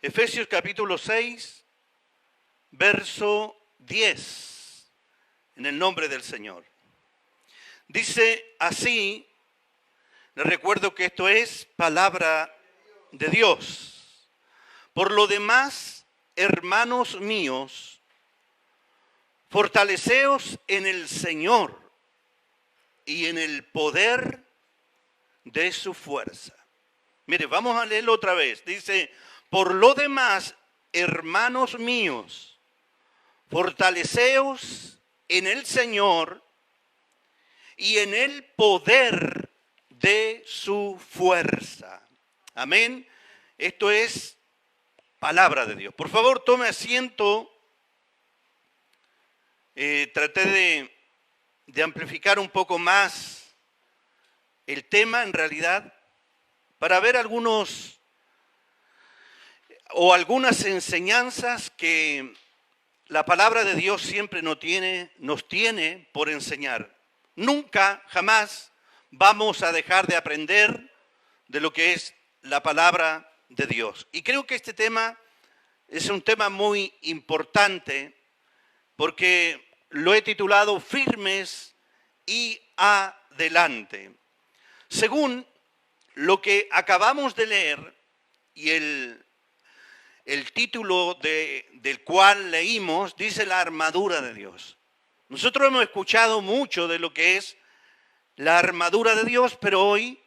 Efesios capítulo 6, verso 10, en el nombre del Señor. Dice así, les recuerdo que esto es palabra de Dios. Por lo demás, hermanos míos, fortaleceos en el Señor y en el poder de su fuerza. Mire, vamos a leerlo otra vez. Dice, por lo demás, hermanos míos, fortaleceos en el Señor y en el poder de su fuerza. Amén. Esto es palabra de Dios. Por favor, tome asiento. Traté de amplificar un poco más el tema en realidad para ver algunas enseñanzas que la palabra de Dios siempre nos tiene por enseñar. Nunca, jamás vamos a dejar de aprender de lo que es la palabra de Dios. Y creo que este tema es un tema muy importante porque lo he titulado Firmes y Adelante. Según lo que acabamos de leer y el título del cual leímos, dice la armadura de Dios. Nosotros hemos escuchado mucho de lo que es la armadura de Dios, pero hoy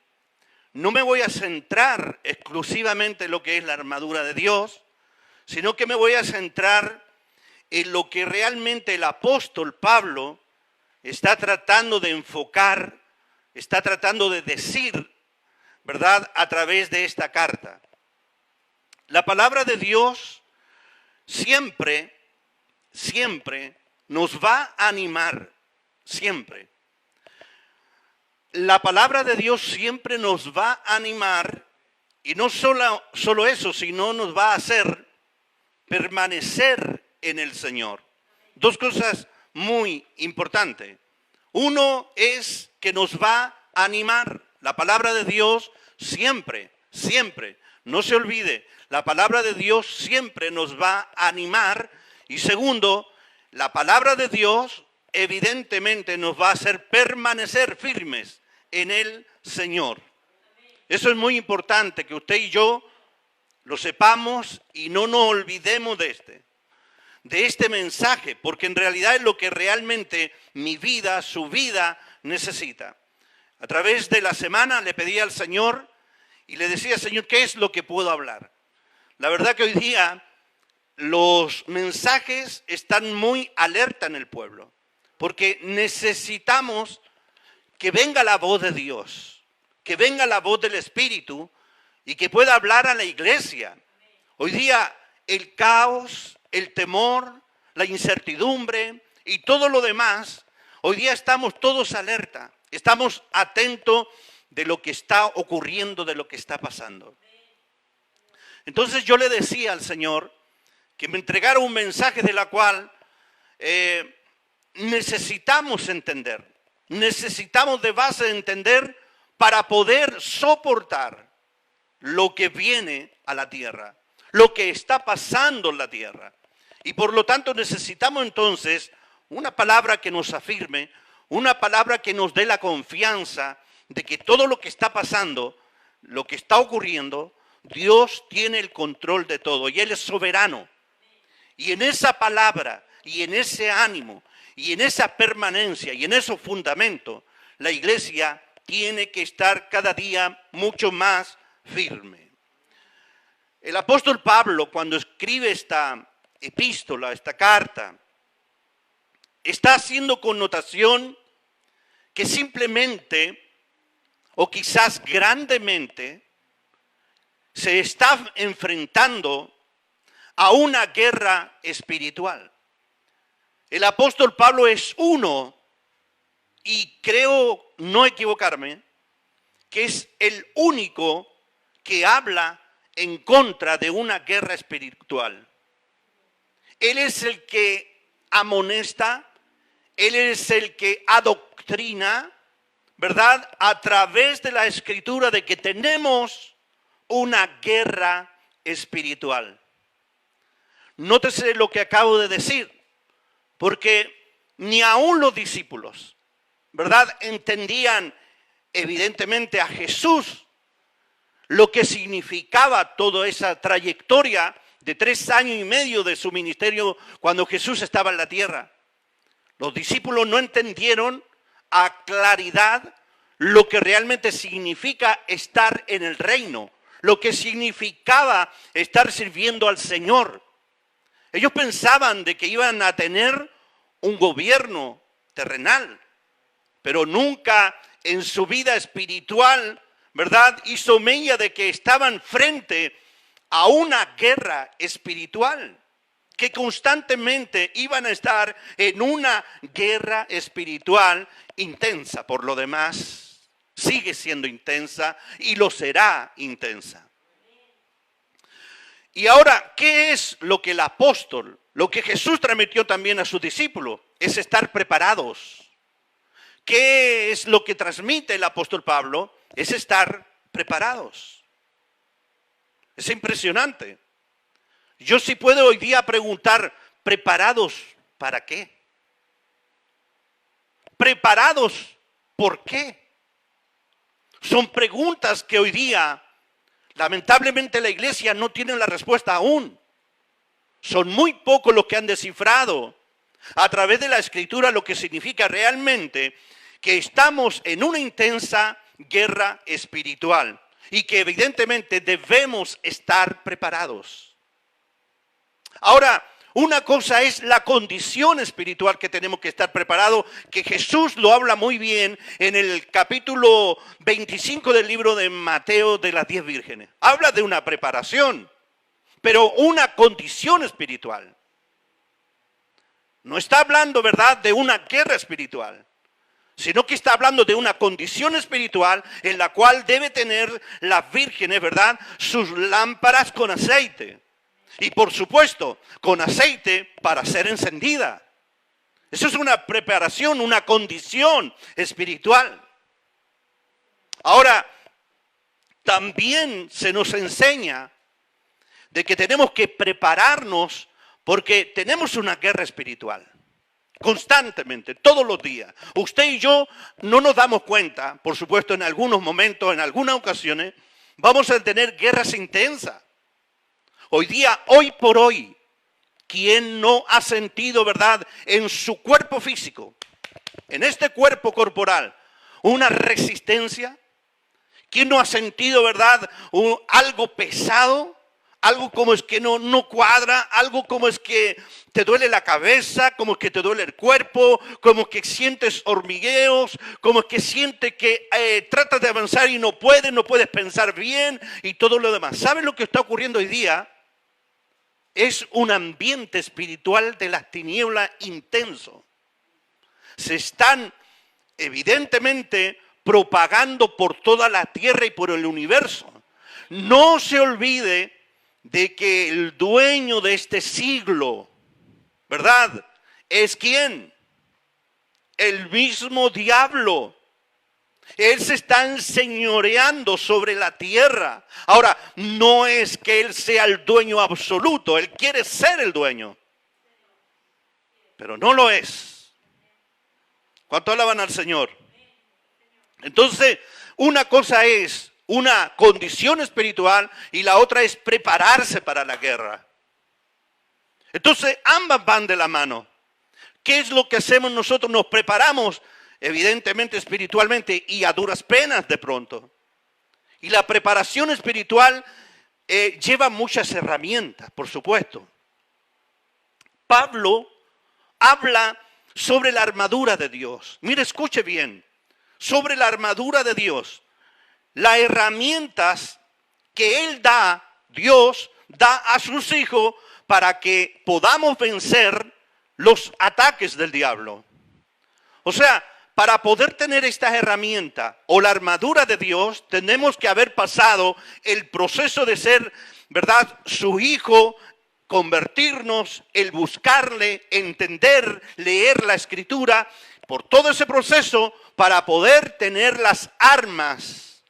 no me voy a centrar exclusivamente en lo que es la armadura de Dios, sino que me voy a centrar en lo que realmente el apóstol Pablo está tratando de enfocar, está tratando de decir, ¿verdad?, a través de esta carta. La palabra de Dios siempre nos va a animar, siempre. La palabra de Dios siempre nos va a animar y no solo eso, sino nos va a hacer permanecer en el Señor. Dos cosas muy importantes. Uno es que nos va a animar. La palabra de Dios siempre, no se olvide, la palabra de Dios siempre nos va a animar. Y segundo, la palabra de Dios evidentemente nos va a hacer permanecer firmes en el Señor. Eso es muy importante que usted y yo lo sepamos y no nos olvidemos de este mensaje, porque en realidad es lo que realmente mi vida, su vida necesita. A través de la semana le pedí al Señor y le decía, Señor, ¿qué es lo que puedo hablar? La verdad que hoy día los mensajes están muy alerta en el pueblo, porque necesitamos que venga la voz de Dios, que venga la voz del Espíritu y que pueda hablar a la iglesia. Hoy día el caos, el temor, la incertidumbre y todo lo demás, hoy día estamos todos alerta, estamos atentos de lo que está ocurriendo, de lo que está pasando. Entonces yo le decía al Señor que me entregara un mensaje de la cual necesitamos entender, necesitamos de base entender para poder soportar lo que viene a la tierra, lo que está pasando en la tierra. Y por lo tanto necesitamos entonces una palabra que nos afirme, una palabra que nos dé la confianza de que todo lo que está pasando, lo que está ocurriendo, Dios tiene el control de todo y Él es soberano. Y en esa palabra, y en ese ánimo, y en esa permanencia, y en esos fundamentos, la iglesia tiene que estar cada día mucho más firme. El apóstol Pablo, cuando escribe esta epístola, esta carta, está haciendo connotación que simplemente, o quizás grandemente, se está enfrentando a una guerra espiritual. El apóstol Pablo es uno, y creo no equivocarme, que es el único que habla en contra de una guerra espiritual. Él es el que amonesta, Él es el que adoctrina, ¿verdad?, a través de la Escritura de que tenemos una guerra espiritual. nótese lo que acabo de decir, porque ni aún los discípulos, ¿verdad?, entendían evidentemente a Jesús, lo que significaba toda esa trayectoria de 3 años y medio de su ministerio cuando Jesús estaba en la tierra. Los discípulos no entendieron a claridad lo que realmente significa estar en el reino, lo que significaba estar sirviendo al Señor. Ellos pensaban de que iban a tener un gobierno terrenal, pero nunca en su vida espiritual, ¿verdad?, hizo mella de que estaban frente a una guerra espiritual, que constantemente iban a estar en una guerra espiritual intensa. Por lo demás, sigue siendo intensa y lo será intensa. Y ahora, ¿qué es lo que el apóstol, lo que Jesús transmitió también a sus discípulos? Es estar preparados. ¿Qué es lo que transmite el apóstol Pablo? Es estar preparados. Es impresionante. Yo sí puedo hoy día preguntar, ¿preparados para qué? ¿Preparados por qué? Son preguntas que hoy día, lamentablemente, la iglesia no tiene la respuesta aún. Son muy pocos los que han descifrado a través de la Escritura lo que significa realmente que estamos en una intensa guerra espiritual y que evidentemente debemos estar preparados. Ahora, una cosa es la condición espiritual que tenemos que estar preparados, que Jesús lo habla muy bien en el capítulo 25 del libro de Mateo de las 10 vírgenes. Habla de una preparación, pero una condición espiritual. No está hablando, ¿verdad?, de una guerra espiritual, sino que está hablando de una condición espiritual en la cual debe tener las vírgenes, ¿verdad?, sus lámparas con aceite. Y por supuesto, con aceite para ser encendida. Eso es una preparación, una condición espiritual. Ahora, también se nos enseña de que tenemos que prepararnos porque tenemos una guerra espiritual. Constantemente, todos los días. Usted y yo no nos damos cuenta, por supuesto, en algunos momentos, en algunas ocasiones, vamos a tener guerras intensas. Hoy día, hoy por hoy, ¿quién no ha sentido, verdad, en su cuerpo físico, en este cuerpo corporal, una resistencia? ¿Quién no ha sentido, verdad, algo pesado? Algo como es que no cuadra, algo como es que te duele la cabeza, como es que te duele el cuerpo, como que sientes hormigueos, como es que sientes que tratas de avanzar y no puedes pensar bien y todo lo demás. ¿Saben lo que está ocurriendo hoy día? Es un ambiente espiritual de las tinieblas intenso. Se están evidentemente propagando por toda la tierra y por el universo. No se olvide de que el dueño de este siglo, ¿verdad?, es ¿quién? El mismo diablo. Él se está enseñoreando sobre la tierra. Ahora, no es que él sea el dueño absoluto, él quiere ser el dueño, pero no lo es. ¿Cuánto alaban al Señor? Entonces, una cosa es una condición espiritual y la otra es prepararse para la guerra. Entonces, ambas van de la mano. ¿Qué es lo que hacemos nosotros? Nos preparamos, evidentemente, espiritualmente y a duras penas de pronto. Y la preparación espiritual lleva muchas herramientas, por supuesto. Pablo habla sobre la armadura de Dios. Mire, escuche bien. Sobre la armadura de Dios. Las herramientas que Él da, Dios da a sus hijos para que podamos vencer los ataques del diablo. O sea, para poder tener estas herramientas o la armadura de Dios, tenemos que haber pasado el proceso de ser, ¿verdad?, su hijo, convertirnos, el buscarle, entender, leer la Escritura, por todo ese proceso para poder tener las armas,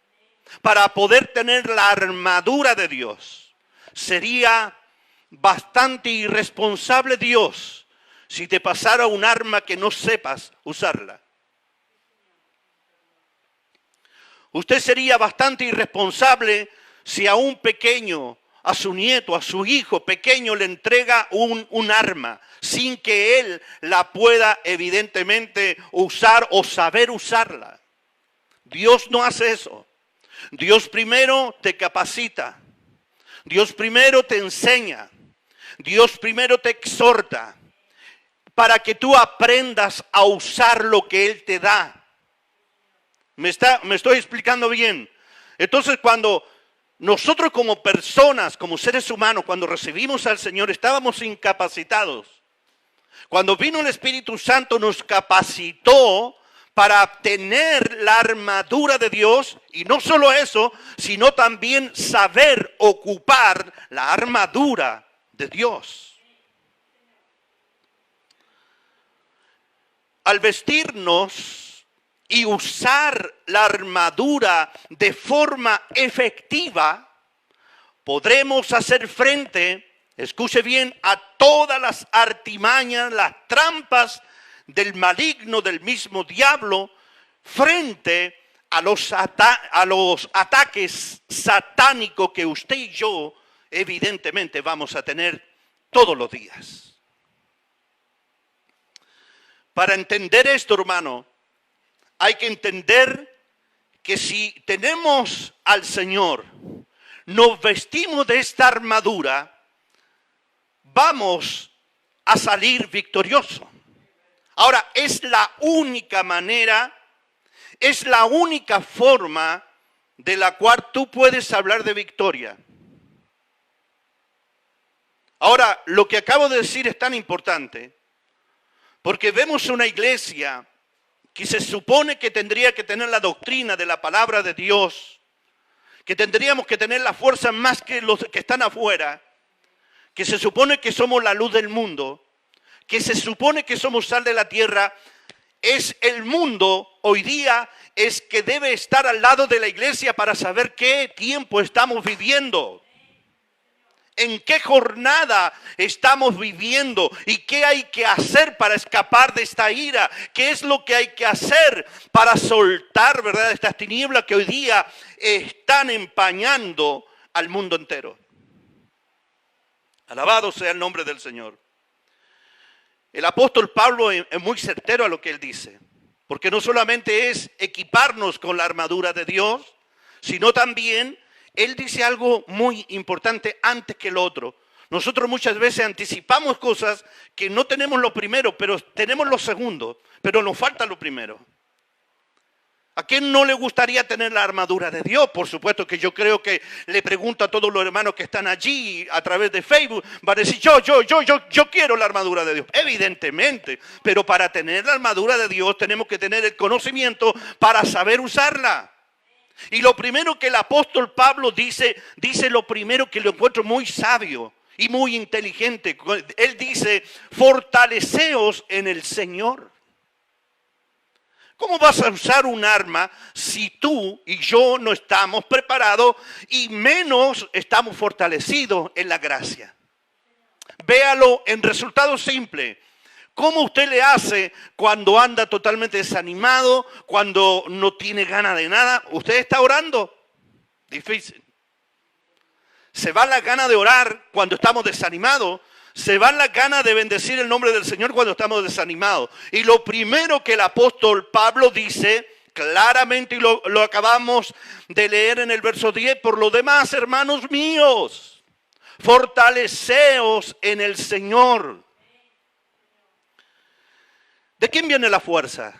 para poder tener la armadura de Dios. Sería bastante irresponsable Dios si te pasara un arma que no sepas usarla. Usted sería bastante irresponsable si a un pequeño, a su nieto, a su hijo pequeño le entrega un arma sin que él la pueda evidentemente usar o saber usarla. Dios no hace eso. Dios primero te capacita. Dios primero te enseña. Dios primero te exhorta para que tú aprendas a usar lo que Él te da. ¿Me estoy explicando bien? Entonces, cuando nosotros como personas, como seres humanos, cuando recibimos al Señor, estábamos incapacitados. Cuando vino el Espíritu Santo, nos capacitó para obtener la armadura de Dios, y no solo eso, sino también saber ocupar la armadura de Dios. Al vestirnos y usar la armadura de forma efectiva, podremos hacer frente, escuche bien, a todas las artimañas, las trampas del maligno, del mismo diablo, frente a los ataques satánicos que usted y yo evidentemente vamos a tener todos los días. Para entender esto, hermano, hay que entender que si tenemos al Señor, nos vestimos de esta armadura, vamos a salir victoriosos. Ahora, es la única manera, es la única forma de la cual tú puedes hablar de victoria. Ahora, lo que acabo de decir es tan importante, porque vemos una iglesia que se supone que tendría que tener la doctrina de la palabra de Dios, que tendríamos que tener la fuerza más que los que están afuera, que se supone que somos la luz del mundo, que se supone que somos sal de la tierra. Es el mundo hoy día es que debe estar al lado de la iglesia para saber qué tiempo estamos viviendo. ¿En qué jornada estamos viviendo? ¿Y qué hay que hacer para escapar de esta ira? ¿Qué es lo que hay que hacer para soltar, verdad, estas tinieblas que hoy día están empañando al mundo entero? Alabado sea el nombre del Señor. El apóstol Pablo es muy certero a lo que él dice, porque no solamente es equiparnos con la armadura de Dios, sino también él dice algo muy importante antes que lo otro. Nosotros muchas veces anticipamos cosas que no tenemos lo primero, pero tenemos lo segundo, pero nos falta lo primero. ¿A quién no le gustaría tener la armadura de Dios? Por supuesto que yo creo que le pregunto a todos los hermanos que están allí a través de Facebook, van a decir, yo quiero la armadura de Dios. Evidentemente, pero para tener la armadura de Dios tenemos que tener el conocimiento para saber usarla. Y lo primero que el apóstol Pablo dice lo primero que lo encuentro muy sabio y muy inteligente. Él dice, fortaleceos en el Señor. ¿Cómo vas a usar un arma si tú y yo no estamos preparados y menos estamos fortalecidos en la gracia? Véalo en resultado simple. ¿Cómo usted le hace cuando anda totalmente desanimado, cuando no tiene ganas de nada? ¿Usted está orando? Difícil. Se va la gana de orar cuando estamos desanimados. Se van las ganas de bendecir el nombre del Señor cuando estamos desanimados. Y lo primero que el apóstol Pablo dice claramente, y lo acabamos de leer en el verso 10, por lo demás, hermanos míos, fortaleceos en el Señor. ¿De quién viene la fuerza?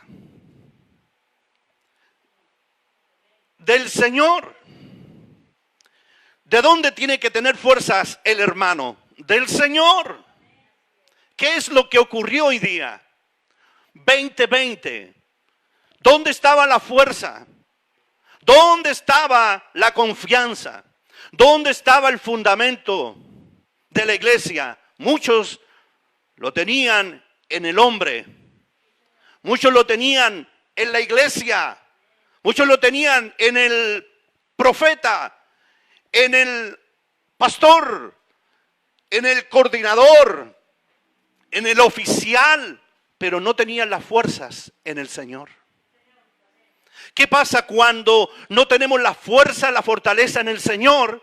Del Señor. ¿De dónde tiene que tener fuerzas el hermano? Del Señor. ¿Qué es lo que ocurrió hoy día? 2020. ¿Dónde estaba la fuerza? ¿Dónde estaba la confianza? ¿Dónde estaba el fundamento de la iglesia? Muchos lo tenían en el hombre. Muchos lo tenían en la iglesia. Muchos lo tenían en el profeta, en el pastor, en el coordinador, en el oficial, pero no tenían las fuerzas en el Señor. ¿Qué pasa cuando no tenemos la fuerza, la fortaleza en el Señor?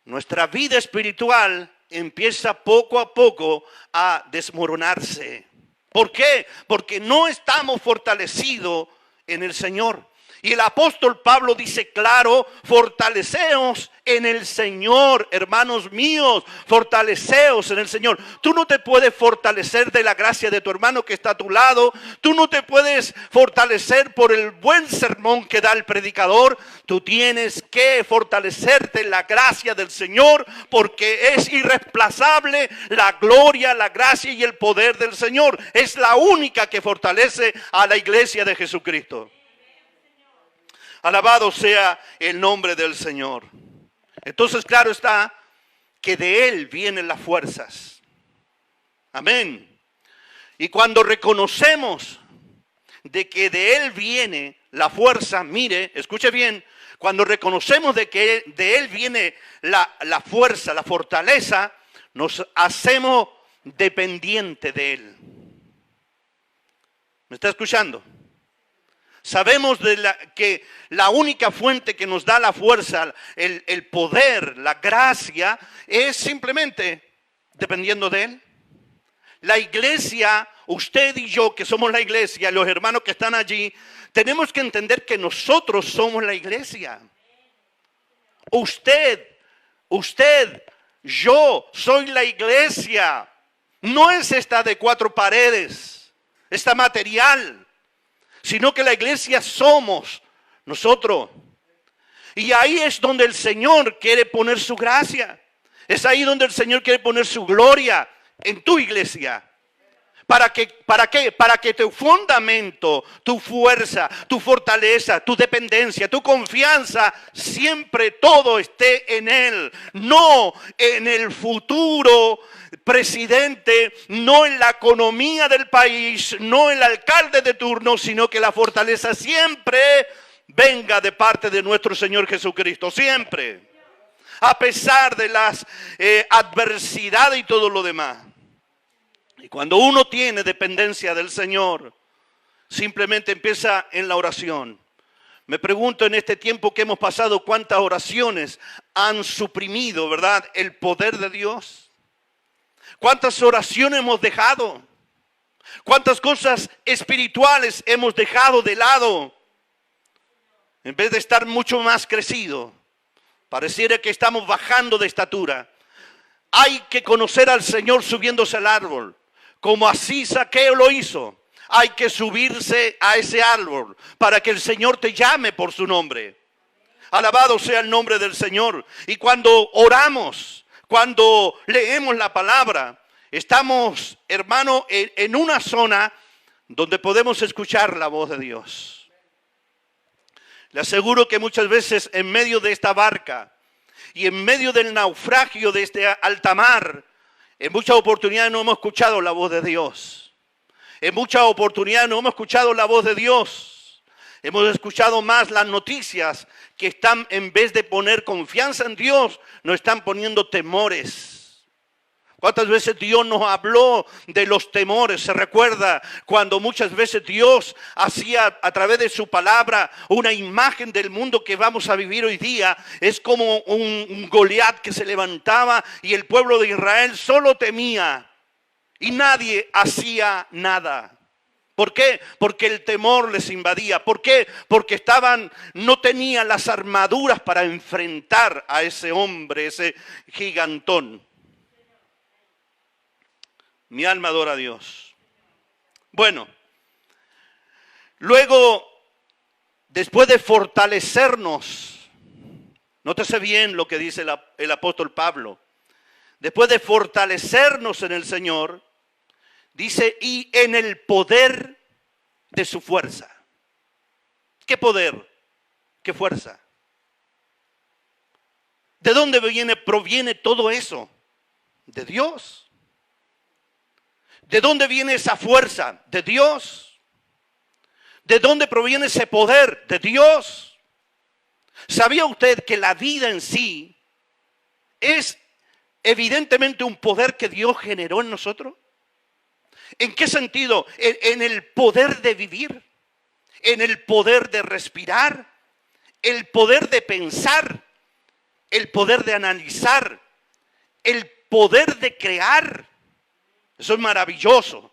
Nuestra vida espiritual empieza poco a poco a desmoronarse. ¿Por qué? Porque no estamos fortalecidos en el Señor. Y el apóstol Pablo dice claro, fortaleceos en el Señor, hermanos míos, fortaleceos en el Señor. Tú no te puedes fortalecer de la gracia de tu hermano que está a tu lado. Tú no te puedes fortalecer por el buen sermón que da el predicador. Tú tienes que fortalecerte en la gracia del Señor, porque es irreemplazable la gloria, la gracia y el poder del Señor. Es la única que fortalece a la iglesia de Jesucristo. Alabado sea el nombre del Señor. Entonces, claro está que de Él vienen las fuerzas. Amén. Y cuando reconocemos de que de Él viene la fuerza, mire, escuche bien, cuando reconocemos de que de Él viene la fuerza, la fortaleza, nos hacemos dependientes de Él. ¿Me está escuchando? Sabemos que la única fuente que nos da la fuerza, el poder, la gracia, es simplemente dependiendo de Él. La iglesia, usted y yo que somos la iglesia, los hermanos que están allí, tenemos que entender que nosotros somos la iglesia. Usted, yo soy la iglesia. No es esta de cuatro paredes, esta material, sino que la iglesia somos nosotros. Y ahí es donde el Señor quiere poner su gracia. Es ahí donde el Señor quiere poner su gloria en tu iglesia. ¿Para qué? Para que tu fundamento, tu fuerza, tu fortaleza, tu dependencia, tu confianza, siempre todo esté en Él. No en el futuro presidente, no en la economía del país, no en el alcalde de turno, sino que la fortaleza siempre venga de parte de nuestro Señor Jesucristo. Siempre. A pesar de las adversidades y todo lo demás. Y cuando uno tiene dependencia del Señor, simplemente empieza en la oración. Me pregunto en este tiempo que hemos pasado, ¿cuántas oraciones han suprimido, verdad, el poder de Dios? ¿Cuántas oraciones hemos dejado? ¿Cuántas cosas espirituales hemos dejado de lado? En vez de estar mucho más crecido, pareciera que estamos bajando de estatura. Hay que conocer al Señor subiéndose al árbol. Como así Zaqueo lo hizo. Hay que subirse a ese árbol para que el Señor te llame por su nombre. Alabado sea el nombre del Señor. Y cuando oramos, cuando leemos la palabra, estamos, hermano, en una zona donde podemos escuchar la voz de Dios. Le aseguro que muchas veces en medio de esta barca y en medio del naufragio de este alta mar, en muchas oportunidades no hemos escuchado la voz de Dios. En muchas oportunidades no hemos escuchado la voz de Dios. Hemos escuchado más las noticias que están, en vez de poner confianza en Dios, nos están poniendo temores. ¿Cuántas veces Dios nos habló de los temores? Se recuerda cuando muchas veces Dios hacía a través de su palabra una imagen del mundo que vamos a vivir hoy día. Es como un Goliat que se levantaba y el pueblo de Israel solo temía y nadie hacía nada. ¿Por qué? Porque el temor les invadía. ¿Por qué? Porque no tenían las armaduras para enfrentar a ese hombre, ese gigantón. Mi alma adora a Dios. Bueno, luego, después de fortalecernos, nótese bien lo que dice el apóstol Pablo. Después de fortalecernos en el Señor, dice, y en el poder de su fuerza. ¿Qué poder? ¿Qué fuerza? ¿De dónde proviene todo eso? De Dios. ¿De dónde viene esa fuerza? De Dios. ¿De dónde proviene ese poder? De Dios. ¿Sabía usted que la vida en sí es evidentemente un poder que Dios generó en nosotros. ¿En qué sentido? En el poder de vivir, en el poder de respirar, el poder de pensar, el poder de analizar, el poder de crear. Eso es maravilloso.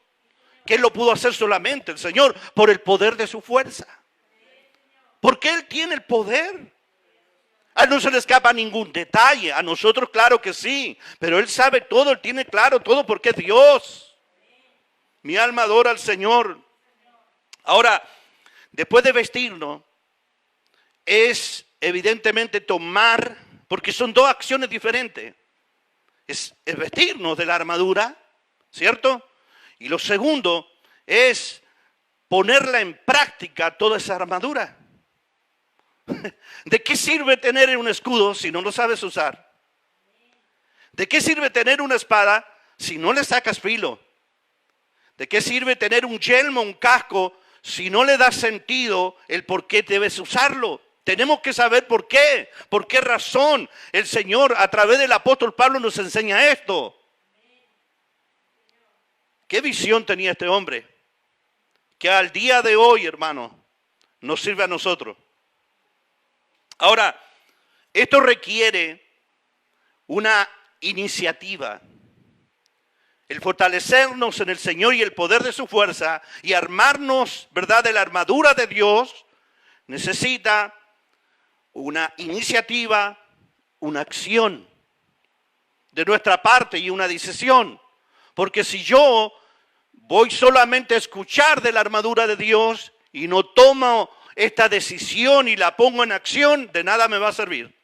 Que Él lo pudo hacer solamente, el Señor, por el poder de su fuerza. Porque Él tiene el poder. A Él no se le escapa ningún detalle. A nosotros claro que sí. Pero Él sabe todo, Él tiene claro todo porque es Dios. Mi alma adora al Señor. Ahora, después de vestirnos, es evidentemente tomar, porque son dos acciones diferentes. Es vestirnos de la armadura, ¿cierto? Y lo segundo es ponerla en práctica toda esa armadura. ¿De qué sirve tener un escudo si no lo sabes usar? ¿De qué sirve tener una espada si no le sacas filo? ¿De qué sirve tener un yelmo, un casco, si no le das sentido el por qué debes usarlo? Tenemos que saber por qué razón el Señor a través del apóstol Pablo nos enseña esto. ¿Qué visión tenía este hombre? Que al día de hoy, hermano, nos sirve a nosotros. Ahora, esto requiere una iniciativa. El fortalecernos en el Señor y el poder de su fuerza y armarnos, ¿verdad?, de la armadura de Dios, necesita una iniciativa, una acción de nuestra parte y una decisión. Porque si yo voy solamente a escuchar de la armadura de Dios y no tomo esta decisión y la pongo en acción, de nada me va a servir.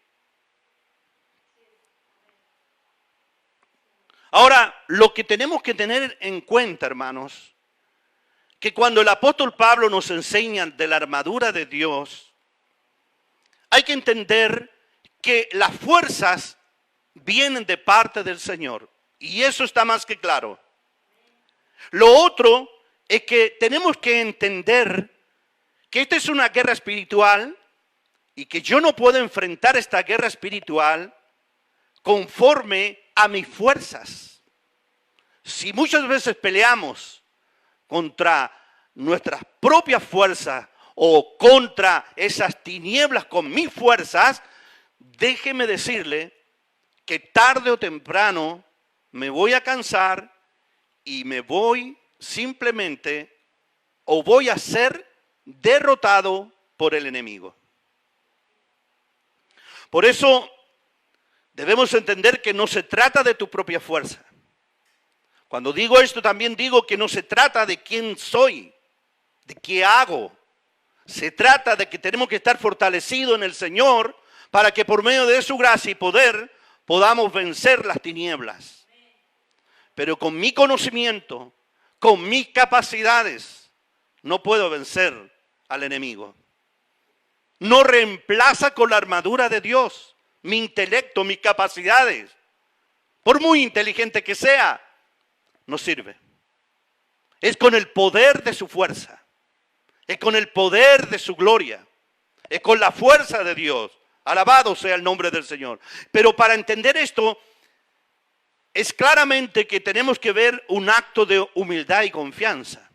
Ahora, lo que tenemos que tener en cuenta, hermanos, que cuando el apóstol Pablo nos enseña de la armadura de Dios, hay que entender que las fuerzas vienen de parte del Señor. Y eso está más que claro. Lo otro es que tenemos que entender que esta es una guerra espiritual y que yo no puedo enfrentar esta guerra espiritual conforme a mis fuerzas. Si muchas veces peleamos contra nuestras propias fuerzas o contra esas tinieblas con mis fuerzas, déjeme decirle que tarde o temprano me voy a cansar y me voy simplemente o voy a ser derrotado por el enemigo. Por eso debemos entender que no se trata de tu propia fuerza. Cuando digo esto también digo que no se trata de quién soy, de qué hago. Se trata de que tenemos que estar fortalecidos en el Señor para que por medio de su gracia y poder podamos vencer las tinieblas. Pero con mi conocimiento, con mis capacidades, no puedo vencer al enemigo. No reemplaza con la armadura de Dios mi intelecto, mis capacidades. Por muy inteligente que sea, no sirve. Es con el poder de su fuerza. Es con el poder de su gloria. Es con la fuerza de Dios. Alabado sea el nombre del Señor. Pero para entender esto, es claramente que tenemos que ver un acto de humildad y confianza.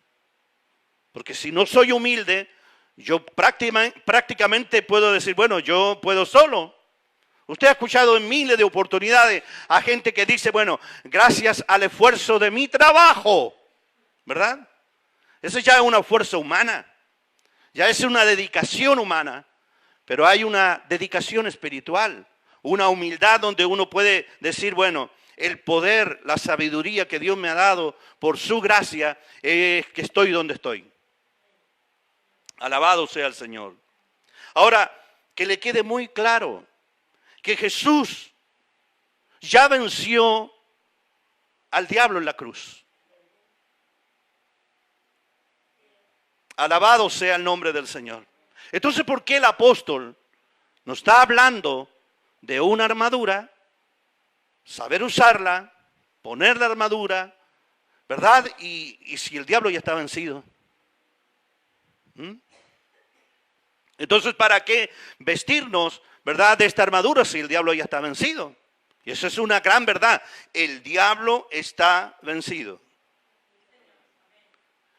Porque si no soy humilde, yo prácticamente puedo decir, bueno, yo puedo solo. Usted ha escuchado en miles de oportunidades a gente que dice, bueno, gracias al esfuerzo de mi trabajo, ¿verdad? Eso ya es una fuerza humana, ya es una dedicación humana, pero hay una dedicación espiritual, una humildad donde uno puede decir, bueno, el poder, la sabiduría que Dios me ha dado por su gracia es que estoy donde estoy. Alabado sea el Señor. Ahora, que le quede muy claro que Jesús ya venció al diablo en la cruz. Alabado sea el nombre del Señor. Entonces, ¿por qué el apóstol nos está hablando de una armadura? Saber usarla, poner la armadura, ¿verdad? Y si el diablo ya está vencido. Entonces, ¿para qué vestirnos, verdad, de esta armadura si el diablo ya está vencido? Y eso es una gran verdad. El diablo está vencido.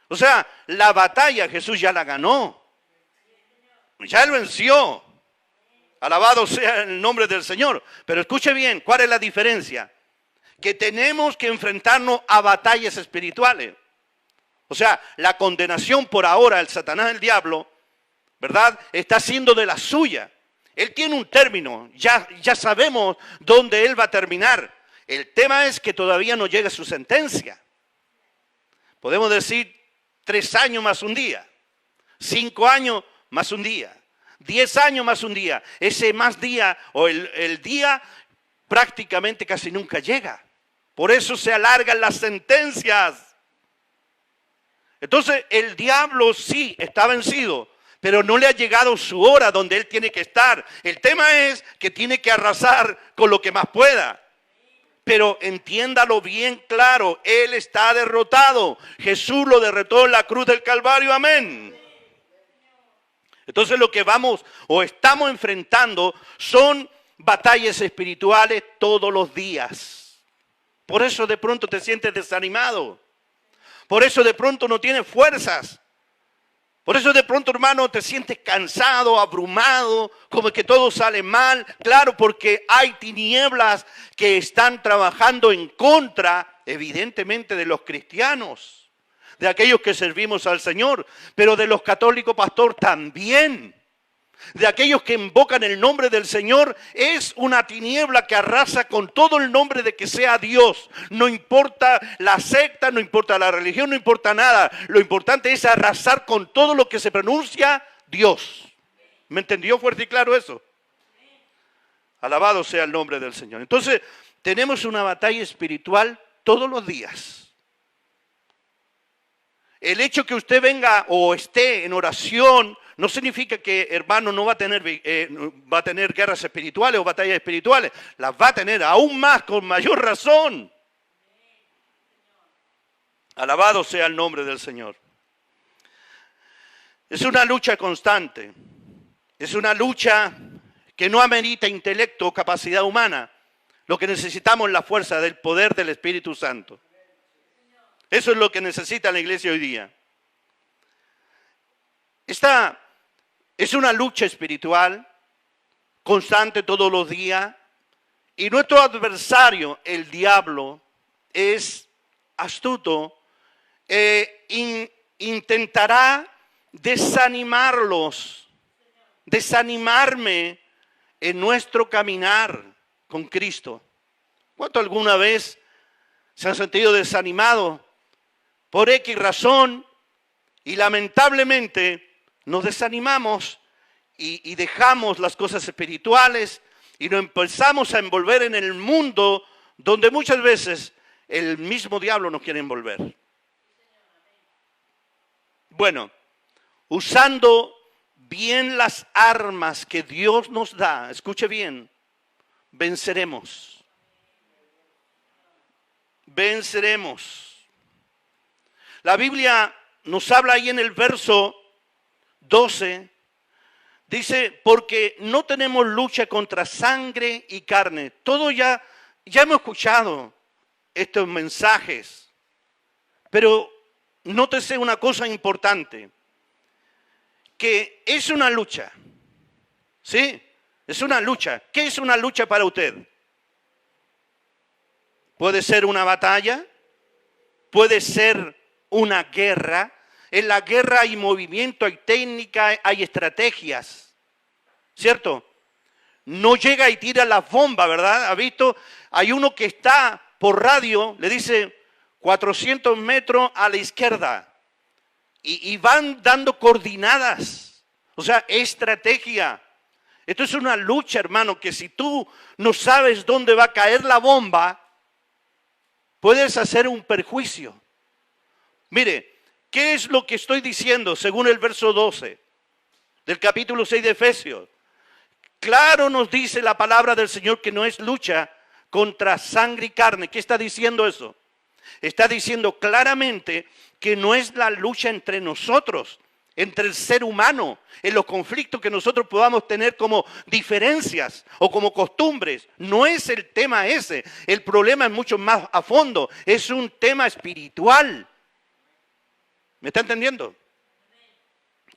O sea, la batalla Jesús ya la ganó. Ya él venció. Alabado sea el nombre del Señor. Pero escuche bien, ¿cuál es la diferencia? Que tenemos que enfrentarnos a batallas espirituales. O sea, la condenación por ahora, el Satanás, el diablo, ¿verdad? Está haciendo de la suya. Él tiene un término, ya sabemos dónde él va a terminar. El tema es que todavía no llega su sentencia. Podemos decir 3 años más un día, 5 años más un día, 10 años más un día. Ese más día o el día prácticamente casi nunca llega. Por eso se alargan las sentencias. Entonces el diablo sí está vencido, pero no le ha llegado su hora donde él tiene que estar. El tema es que tiene que arrasar con lo que más pueda. Pero entiéndalo bien claro, él está derrotado. Jesús lo derrotó en la cruz del Calvario, amén. Entonces lo que vamos o estamos enfrentando son batallas espirituales todos los días. Por eso de pronto te sientes desanimado. Por eso de pronto no tienes fuerzas. Por eso de pronto, hermano, te sientes cansado, abrumado, como que todo sale mal. Claro, porque hay tinieblas que están trabajando en contra, evidentemente, de los cristianos, de aquellos que servimos al Señor, pero de los católicos, pastor, también. De aquellos que invocan el nombre del Señor, es una tiniebla que arrasa con todo el nombre de que sea Dios. No importa la secta, no importa la religión, no importa nada. Lo importante es arrasar con todo lo que se pronuncia Dios. ¿Me entendió fuerte y claro eso? Alabado sea el nombre del Señor. Entonces, tenemos una batalla espiritual todos los días. El hecho que usted venga o esté en oración no significa que, hermano, no va a tener guerras espirituales o batallas espirituales. Las va a tener aún más, con mayor razón. Alabado sea el nombre del Señor. Es una lucha constante. Es una lucha que no amerita intelecto o capacidad humana. Lo que necesitamos es la fuerza del poder del Espíritu Santo. Eso es lo que necesita la iglesia hoy día. Esta es una lucha espiritual constante todos los días. Y nuestro adversario, el diablo, es astuto. Intentará desanimarlos, desanimarme en nuestro caminar con Cristo. ¿Cuánto alguna vez se han sentido desanimados por X razón y lamentablemente nos desanimamos y dejamos las cosas espirituales y nos empezamos a envolver en el mundo donde muchas veces el mismo diablo nos quiere envolver? Bueno, usando bien las armas que Dios nos da, escuche bien, venceremos. Venceremos. La Biblia nos habla ahí en el verso 12, dice, porque no tenemos lucha contra sangre y carne. Todo ya hemos escuchado estos mensajes, pero nótese una cosa importante, que es una lucha, ¿sí? Es una lucha. ¿Qué es una lucha para usted? Puede ser una batalla, puede ser una guerra. En la guerra hay movimiento, hay técnica, hay estrategias, ¿cierto? No llega y tira la bomba, ¿verdad? ¿Ha visto? Hay uno que está por radio, le dice 400 metros a la izquierda y van dando coordinadas, o sea, estrategia. Esto es una lucha, hermano, que si tú no sabes dónde va a caer la bomba, puedes hacer un perjuicio. Mire, ¿qué es lo que estoy diciendo según el verso 12 del capítulo 6 de Efesios? Claro nos dice la palabra del Señor que no es lucha contra sangre y carne. ¿Qué está diciendo eso? Está diciendo claramente que no es la lucha entre nosotros, entre el ser humano, en los conflictos que nosotros podamos tener como diferencias o como costumbres. No es el tema ese, el problema es mucho más a fondo, es un tema espiritual. ¿Me está entendiendo?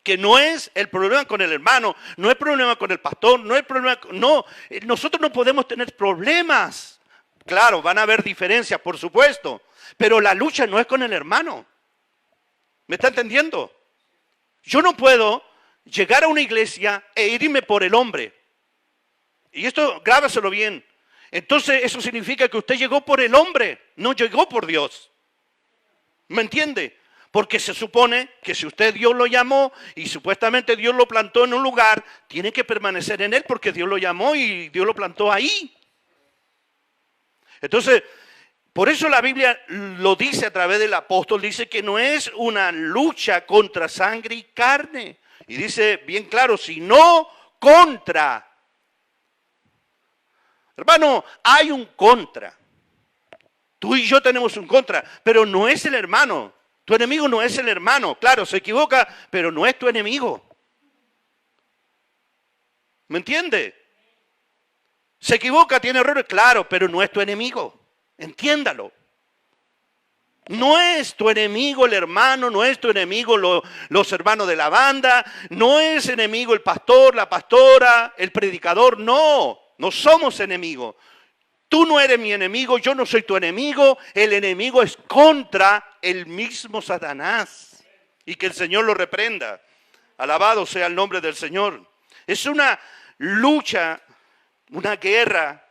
Que no es el problema con el hermano, no es problema con el pastor, no es problema, no, nosotros no podemos tener problemas. Claro, van a haber diferencias, por supuesto, pero la lucha no es con el hermano. ¿Me está entendiendo? Yo no puedo llegar a una iglesia e irme por el hombre. Y esto, grábaselo bien. Entonces, eso significa que usted llegó por el hombre, no llegó por Dios. ¿Me entiende? Porque se supone que si usted Dios lo llamó y supuestamente Dios lo plantó en un lugar, tiene que permanecer en él porque Dios lo llamó y Dios lo plantó ahí. Entonces, por eso la Biblia lo dice a través del apóstol, dice que no es una lucha contra sangre y carne. Y dice bien claro, sino contra. Hermano, hay un contra. Tú y yo tenemos un contra, pero no es el hermano. Tu enemigo no es el hermano. Claro, se equivoca, pero no es tu enemigo. ¿Me entiende? Se equivoca, tiene errores, claro, pero no es tu enemigo. Entiéndalo. No es tu enemigo el hermano, no es tu enemigo los hermanos de la banda, no es enemigo el pastor, la pastora, el predicador, no somos enemigos. Tú no eres mi enemigo, yo no soy tu enemigo, el enemigo es contra el mismo Satanás. Y que el Señor lo reprenda. Alabado sea el nombre del Señor. Es una lucha, una guerra,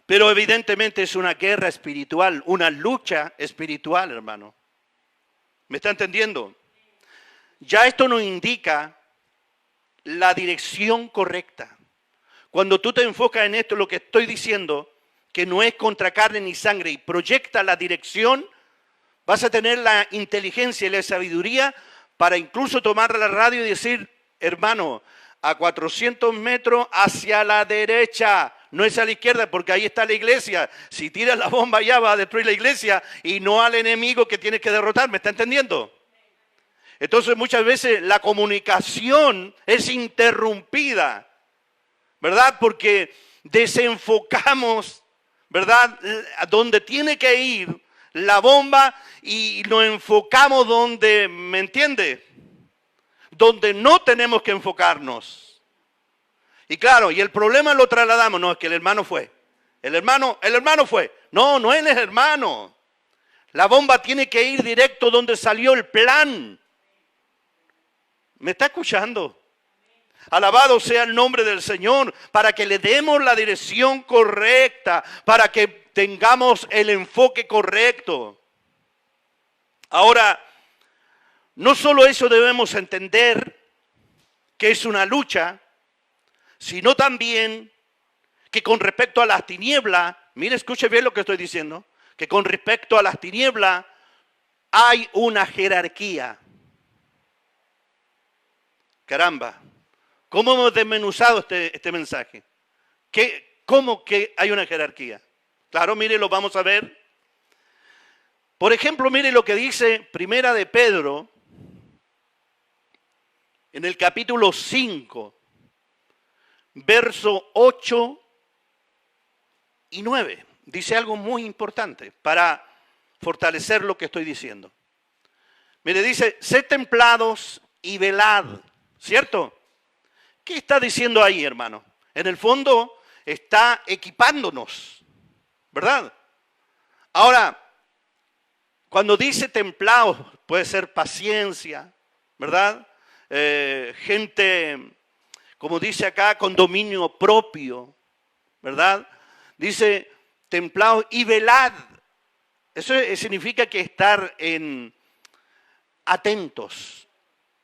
pero evidentemente es una guerra espiritual, una lucha espiritual, hermano. ¿Me está entendiendo? Ya esto nos indica la dirección correcta. Cuando tú te enfocas en esto, lo que estoy diciendo, que no es contra carne ni sangre, y proyecta la dirección, vas a tener la inteligencia y la sabiduría para incluso tomar la radio y decir, hermano, a 400 metros hacia la derecha, no es a la izquierda porque ahí está la iglesia. Si tiras la bomba allá va a destruir la iglesia y no al enemigo que tienes que derrotar. ¿Me está entendiendo? Entonces muchas veces la comunicación es interrumpida, ¿verdad? Porque desenfocamos, ¿verdad? A donde tiene que ir la bomba y nos enfocamos donde, ¿me entiende? Donde no tenemos que enfocarnos. Y claro, y el problema lo trasladamos, no, es que el hermano fue. El hermano fue. No, no es el hermano. La bomba tiene que ir directo donde salió el plan. ¿Me está escuchando? Alabado sea el nombre del Señor, para que le demos la dirección correcta, para que tengamos el enfoque correcto. Ahora, no solo eso debemos entender, que es una lucha, sino también que con respecto a las tinieblas, mire, escuche bien lo que estoy diciendo, que con respecto a las tinieblas hay una jerarquía. Caramba, ¿cómo hemos desmenuzado este mensaje? ¿Cómo que hay una jerarquía? Claro, mire, lo vamos a ver. Por ejemplo, mire lo que dice Primera de Pedro, en el capítulo 5, verso 8 y 9. Dice algo muy importante para fortalecer lo que estoy diciendo. Mire, dice, sed templados y velad, ¿cierto? ¿Qué está diciendo ahí, hermano? En el fondo está equipándonos, ¿verdad? Ahora, cuando dice templados, puede ser paciencia, ¿verdad? Gente, como dice acá, con dominio propio, ¿verdad? Dice templados y velad. Eso significa que estar atentos,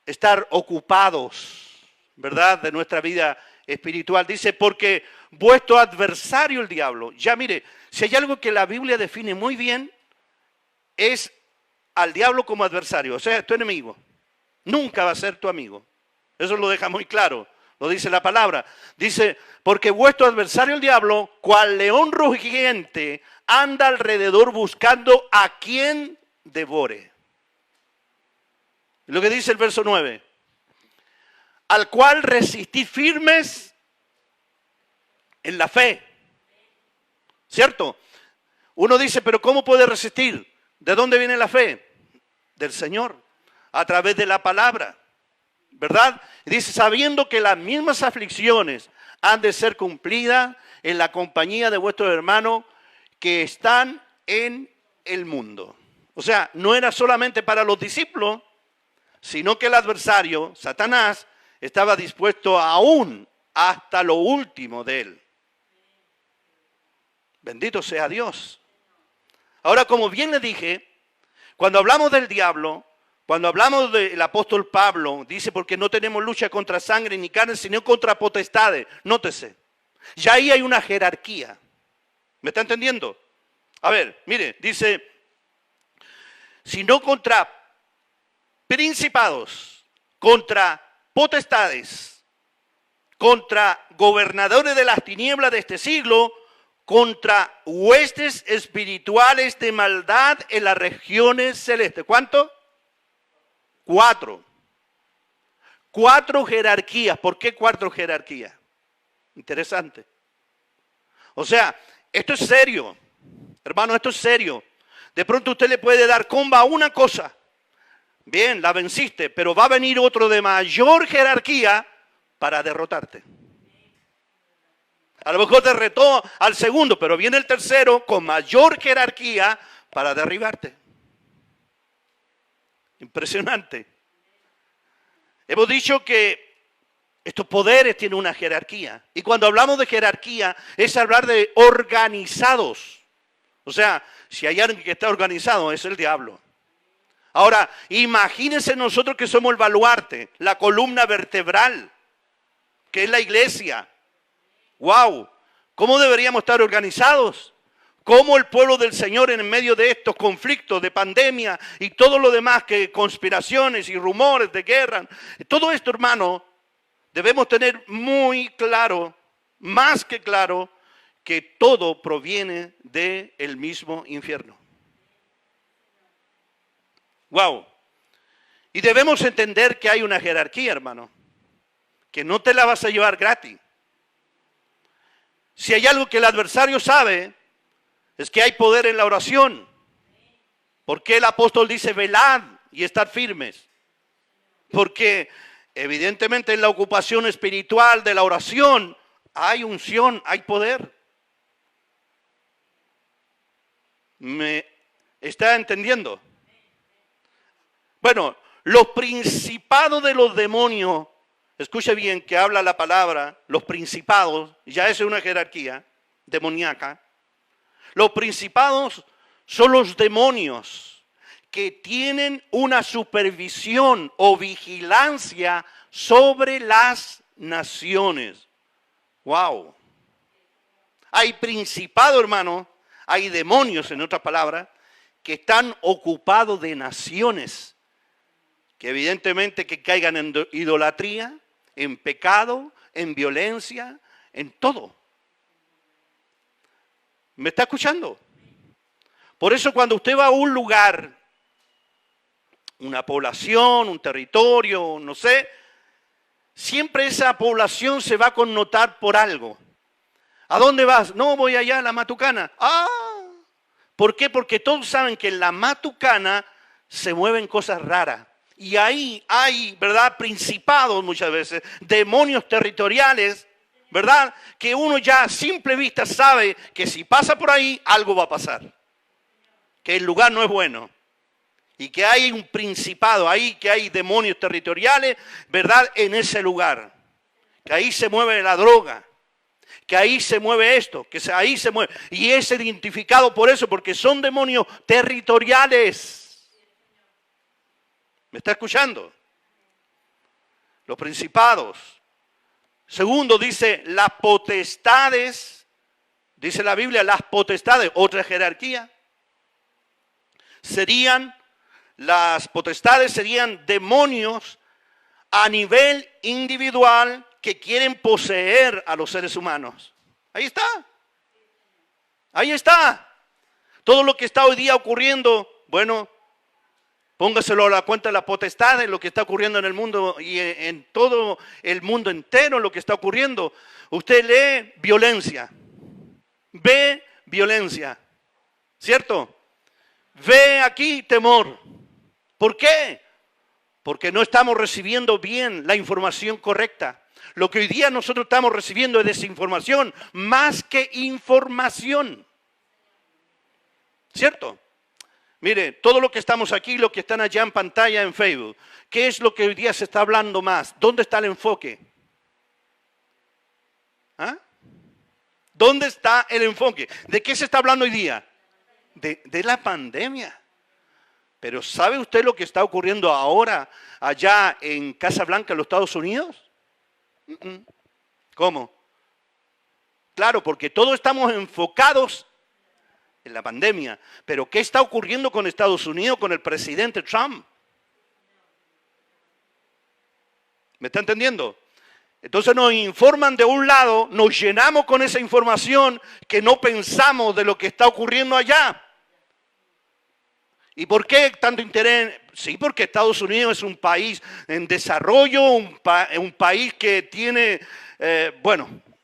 estar ocupados, ¿verdad? De nuestra vida espiritual. Dice, porque vuestro adversario el diablo. Ya mire, si hay algo que la Biblia define muy bien, es al diablo como adversario, o sea, es tu enemigo. Nunca va a ser tu amigo. Eso lo deja muy claro, lo dice la palabra. Dice, porque vuestro adversario el diablo, cual león rugiente, anda alrededor buscando a quien devore. Lo que dice el verso 9. Al cual resistid firmes en la fe. ¿Cierto? Uno dice, pero ¿cómo puede resistir? ¿De dónde viene la fe? Del Señor, a través de la palabra, ¿verdad? Dice, sabiendo que las mismas aflicciones han de ser cumplidas en la compañía de vuestros hermanos que están en el mundo. O sea, no era solamente para los discípulos, sino que el adversario, Satanás, estaba dispuesto aún hasta lo último de él. Bendito sea Dios. Ahora, como bien le dije, cuando hablamos del diablo, cuando hablamos del apóstol Pablo, dice, porque no tenemos lucha contra sangre ni carne, sino contra potestades. Nótese, ya ahí hay una jerarquía. ¿Me está entendiendo? A ver, mire, dice, sino contra principados, contra potestades, contra gobernadores de las tinieblas de este siglo, contra huestes espirituales de maldad en las regiones celestes. ¿Cuánto? 4. 4 jerarquías. ¿Por qué 4 jerarquías? Interesante. O sea, esto es serio. Hermano, esto es serio. De pronto usted le puede dar comba a una cosa. Bien, la venciste, pero va a venir otro de mayor jerarquía para derrotarte. A lo mejor te retó al segundo, pero viene el tercero con mayor jerarquía para derribarte. Impresionante. Hemos dicho que estos poderes tienen una jerarquía. Y cuando hablamos de jerarquía es hablar de organizados. O sea, si hay alguien que está organizado es el diablo. Ahora, imagínense nosotros que somos el baluarte, la columna vertebral, que es la iglesia. ¡Wow! ¿Cómo deberíamos estar organizados? ¿Cómo el pueblo del Señor en medio de estos conflictos, de pandemia y todo lo demás, que conspiraciones y rumores de guerra? Todo esto, hermano, debemos tener muy claro, más que claro, que todo proviene del mismo infierno. ¡Wow! Y debemos entender que hay una jerarquía, hermano, que no te la vas a llevar gratis. Si hay algo que el adversario sabe, es que hay poder en la oración. ¿Por qué el apóstol dice velad y estar firmes? Porque evidentemente en la ocupación espiritual de la oración hay unción, hay poder. ¿Me está entendiendo? Bueno, los principados de los demonios, escuche bien que habla la palabra, los principados, ya es una jerarquía demoníaca. Los principados son los demonios que tienen una supervisión o vigilancia sobre las naciones. ¡Wow! Hay principados, hermano, hay demonios, en otras palabras, que están ocupados de naciones, que evidentemente que caigan en idolatría, en pecado, en violencia, en todo. ¿Me está escuchando? Por eso cuando usted va a un lugar, una población, un territorio, no sé, siempre esa población se va a connotar por algo. ¿A dónde vas? No, voy allá a la Matucana. ¡Ah! ¿Por qué? Porque todos saben que en la Matucana se mueven cosas raras. Y ahí hay, ¿verdad?, principados muchas veces, demonios territoriales, ¿verdad?, que uno ya a simple vista sabe que si pasa por ahí, algo va a pasar. Que el lugar no es bueno. Y que hay un principado ahí, que hay demonios territoriales, ¿verdad?, en ese lugar. Que ahí se mueve la droga. Que ahí se mueve esto, que ahí se mueve. Y es identificado por eso, porque son demonios territoriales. ¿Me está escuchando? Los principados. Segundo, dice las potestades. Dice la Biblia, las potestades, otra jerarquía. Las potestades serían demonios a nivel individual que quieren poseer a los seres humanos. Ahí está. Ahí está. Todo lo que está hoy día ocurriendo, bueno, Póngaselo a la cuenta de la potestad de lo que está ocurriendo en el mundo y en todo el mundo entero, lo que está ocurriendo. Usted lee violencia, ve violencia, ¿cierto? Ve aquí temor. ¿Por qué? Porque no estamos recibiendo bien la información correcta. Lo que hoy día nosotros estamos recibiendo es desinformación más que información. ¿Cierto? Mire, todo lo que estamos aquí, lo que están allá en pantalla en Facebook, ¿qué es lo que hoy día se está hablando más? ¿Dónde está el enfoque? ¿Ah? ¿Dónde está el enfoque? ¿De qué se está hablando hoy día? De la pandemia. Pero ¿sabe usted lo que está ocurriendo ahora allá en Casa Blanca, en los Estados Unidos? ¿Cómo? Claro, porque todos estamos enfocados en la pandemia. Pero ¿qué está ocurriendo con Estados Unidos, con el presidente Trump? ¿Me está entendiendo? Entonces nos informan de un lado, nos llenamos con esa información que no pensamos de lo que está ocurriendo allá. ¿Y por qué tanto interés? Sí, porque Estados Unidos es un país en desarrollo, un país que tiene,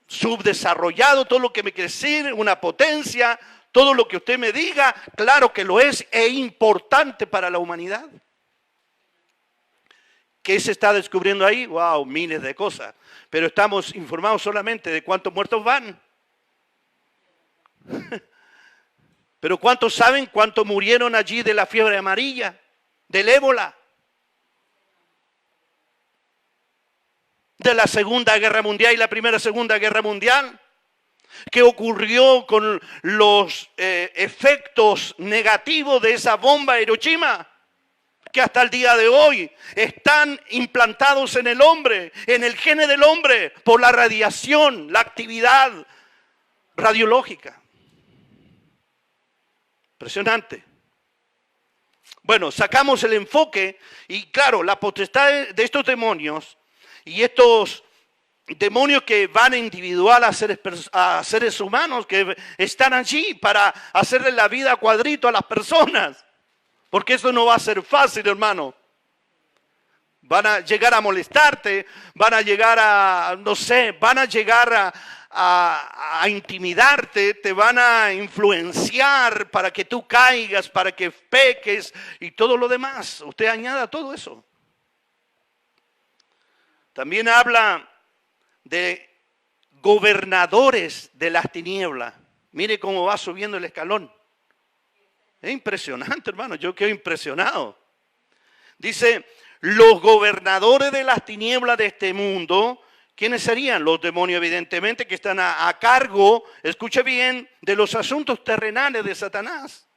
subdesarrollado, todo lo que me quiere decir, una potencia. Todo lo que usted me diga, claro que lo es importante para la humanidad. ¿Qué se está descubriendo ahí? ¡Wow! Miles de cosas. Pero estamos informados solamente de cuántos muertos van. Pero ¿cuántos saben cuántos murieron allí de la fiebre amarilla, del ébola, de la Segunda Guerra Mundial y la Segunda Guerra Mundial? ¿Qué ocurrió con los efectos negativos de esa bomba Hiroshima? Que hasta el día de hoy están implantados en el hombre, en el gene del hombre, por la radiación, la actividad radiológica. Impresionante. Bueno, sacamos el enfoque y claro, la potestad de estos demonios y estos demonios que van individual a seres humanos que están allí para hacerle la vida a cuadrito a las personas. Porque eso no va a ser fácil, hermano. Van a llegar a molestarte, van a llegar a, no sé, van a llegar a intimidarte, te van a influenciar para que tú caigas, para que peques y todo lo demás. Usted añada todo eso. También habla de gobernadores de las tinieblas. Mire cómo va subiendo el escalón. Es impresionante, hermano. Yo quedo impresionado. Dice, los gobernadores de las tinieblas de este mundo, ¿quiénes serían? Los demonios, evidentemente, que están a cargo, escuche bien, de los asuntos terrenales de Satanás.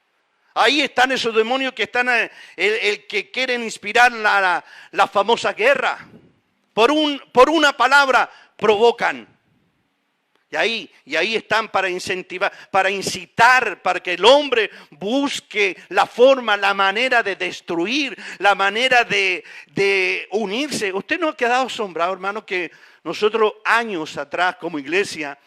Ahí están esos demonios que están, el que quieren inspirar la famosa guerra. Por una palabra provocan. Y ahí están para incentivar, para incitar, para que el hombre busque la forma, la manera de destruir, la manera de unirse. ¿Usted no ha quedado asombrado, hermano, que nosotros años atrás como iglesia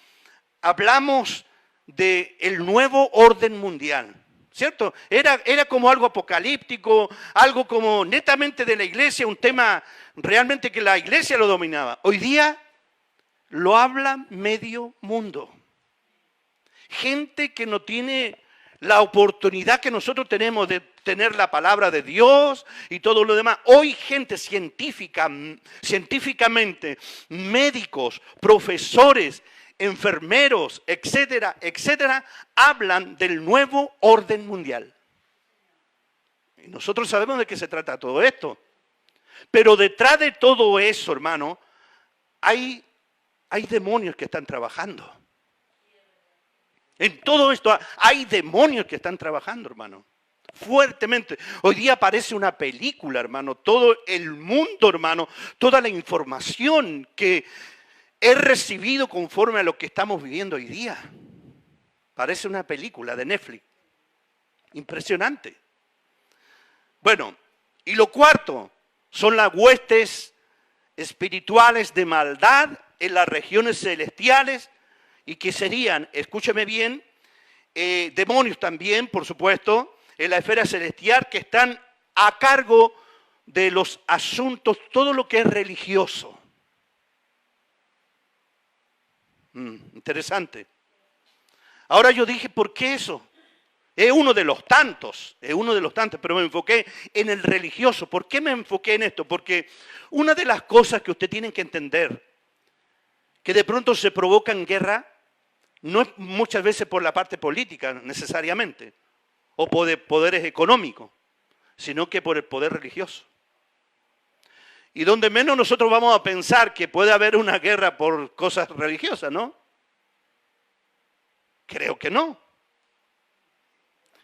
hablamos del nuevo orden mundial? ¿Cierto? Era como algo apocalíptico, algo como netamente de la iglesia, un tema realmente que la iglesia lo dominaba. Hoy día lo habla medio mundo. Gente que no tiene la oportunidad que nosotros tenemos de tener la palabra de Dios y todo lo demás. Hoy gente científicamente, médicos, profesores, enfermeros, etcétera, etcétera, hablan del nuevo orden mundial. Y nosotros sabemos de qué se trata todo esto. Pero detrás de todo eso, hermano, hay demonios que están trabajando. En todo esto hay demonios que están trabajando, hermano. Fuertemente. Hoy día parece una película, hermano. Todo el mundo, hermano, toda la información que he recibido conforme a lo que estamos viviendo hoy día. Parece una película de Netflix. Impresionante. Bueno, y lo cuarto son las huestes espirituales de maldad en las regiones celestiales y que serían, escúcheme bien, demonios también, por supuesto, en la esfera celestial que están a cargo de los asuntos, todo lo que es religioso. Interesante. Ahora yo dije, ¿por qué eso? Es uno de los tantos, pero me enfoqué en el religioso. ¿Por qué me enfoqué en esto? Porque una de las cosas que usted tiene que entender, que de pronto se provoca en guerra, no es muchas veces por la parte política necesariamente, o por poderes económicos, sino que por el poder religioso. Y donde menos nosotros vamos a pensar que puede haber una guerra por cosas religiosas, ¿no? Creo que no.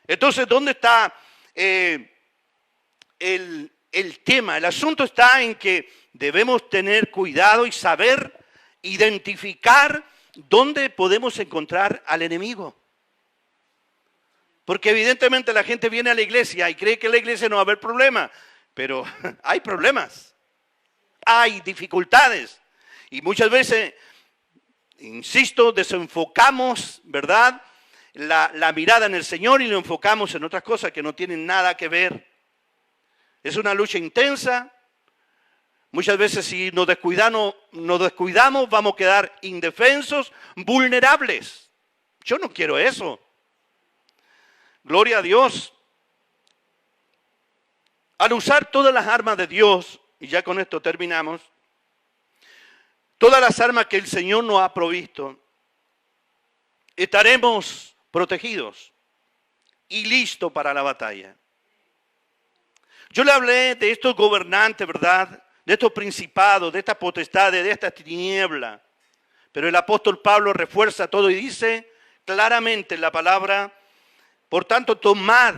Entonces, ¿dónde está el tema? El asunto está en que debemos tener cuidado y saber identificar dónde podemos encontrar al enemigo. Porque evidentemente la gente viene a la iglesia y cree que en la iglesia no va a haber problema, pero hay problemas. Hay dificultades y muchas veces, insisto, desenfocamos, ¿verdad?, la mirada en el Señor y lo enfocamos en otras cosas que no tienen nada que ver. Es una lucha intensa. Muchas veces si nos descuidamos, vamos a quedar indefensos, vulnerables. Yo no quiero eso. Gloria a Dios. Al usar todas las armas de Dios, y ya con esto terminamos, todas las armas que el Señor nos ha provisto, estaremos protegidos y listos para la batalla. Yo le hablé de estos gobernantes, ¿verdad?, de estos principados, de estas potestades, de esta tiniebla. Pero el apóstol Pablo refuerza todo y dice claramente en la palabra, por tanto, tomad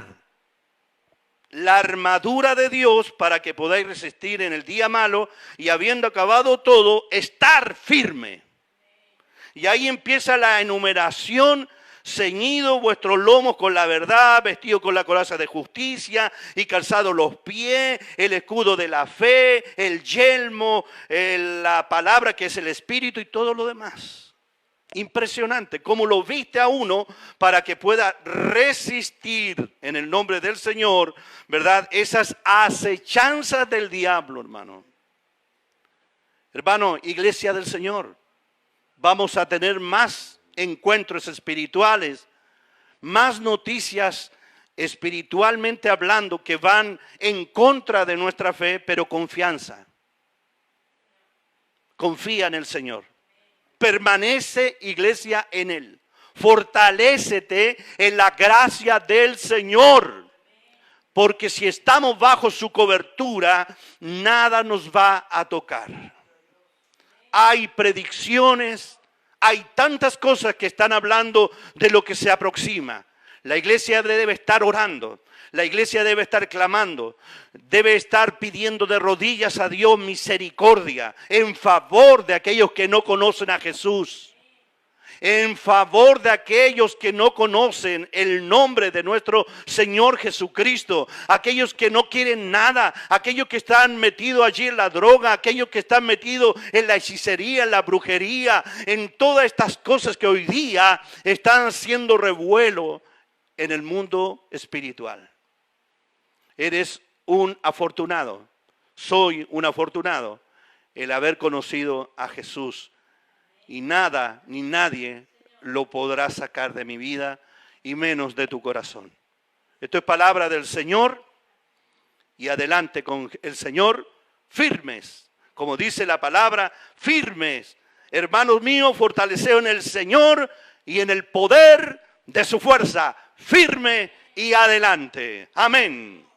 la armadura de Dios para que podáis resistir en el día malo y habiendo acabado todo, estar firme. Y ahí empieza la enumeración: ceñido vuestros lomos con la verdad, vestido con la coraza de justicia y calzados los pies, el escudo de la fe, el yelmo, la palabra que es el Espíritu y todo lo demás. Impresionante cómo lo viste a uno para que pueda resistir en el nombre del Señor, ¿verdad?, esas acechanzas del diablo, hermano. Hermano, iglesia del Señor, vamos a tener más encuentros espirituales, más noticias espiritualmente hablando que van en contra de nuestra fe, pero confianza. Confía en el Señor. Permanece, iglesia, en Él. Fortalécete en la gracia del Señor. Porque si estamos bajo su cobertura, nada nos va a tocar. Hay predicciones, hay tantas cosas que están hablando de lo que se aproxima. La iglesia debe estar orando. La iglesia debe estar clamando, debe estar pidiendo de rodillas a Dios misericordia en favor de aquellos que no conocen a Jesús, en favor de aquellos que no conocen el nombre de nuestro Señor Jesucristo, aquellos que no quieren nada, aquellos que están metidos allí en la droga, aquellos que están metidos en la hechicería, en la brujería, en todas estas cosas que hoy día están haciendo revuelo en el mundo espiritual. Eres un afortunado, soy un afortunado el haber conocido a Jesús y nada ni nadie lo podrá sacar de mi vida y menos de tu corazón. Esto es palabra del Señor y adelante con el Señor, firmes, como dice la palabra, firmes. Hermanos míos, fortaleceos en el Señor y en el poder de su fuerza, firme y adelante. Amén.